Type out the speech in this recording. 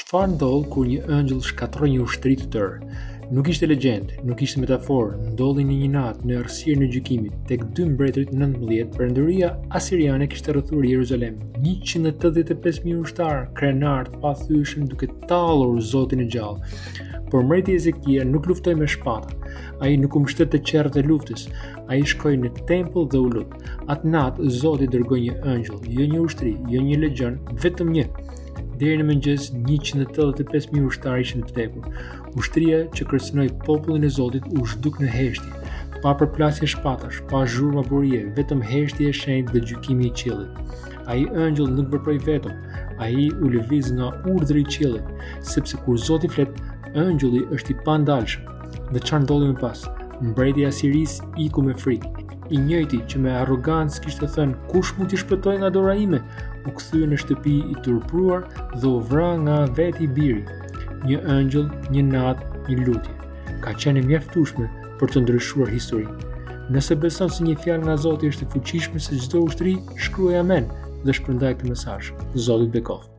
Çfarë ndodh kur një ëngjëll shkatroi një ushtri të tërë? Nuk ishte legjend, nuk ishte metaforë, ndodhi në një natë në errësirën e gjykimit, tek 2 mbretërit 19, Perëndëria Asiriane kishte rrethuar Jeruzalem. 185.000 ushtarë, krenar të pathyeshëm duke tallur Zotin e gjallë. Por mbreti Ezekia nuk luftoi me shpata. Ai nuk u mbështet te qerrët e luftës. Ai shkoi në tempull dhe u lut. Atë natë Zoti dërgoi një ëngjëll, jo një ushtri, jo një legjon, vetëm një. Deri në mëngjes 185.000 ushtarë ishin të vdekur. Ushtria që kërcënoi popullin e Zotit u zhduk në heshtje, pa përplasje shpatash, pa zhurma burie, vetëm heshtje e shenjtë dhe gjykimi i qiellit. Ai ëngjëll nuk veproi vetëm, ai u lëviz nga urdhri i qiellit, sepse kur Zoti flet, ëngjulli është i pandalshëm. Dhe çfarë ndodhi më pas? Mbreti i Asirisë iku me frikë. I njëjti që me arrogancë kishte thënë kush mund t'i shpëtojë nga dora ime, u kthye në shtëpi i turpruar dhe u vra nga veti i biri. Një ëngjëll, një natë, një lutje. Ka qenë mjaftueshme për të ndryshuar historinë. Nëse beson se një fjalë nga Zoti është e fuqishme se çdo ushtri, shkruaj amen dhe shpërndaj këtë mesazh. Zoti bekoft.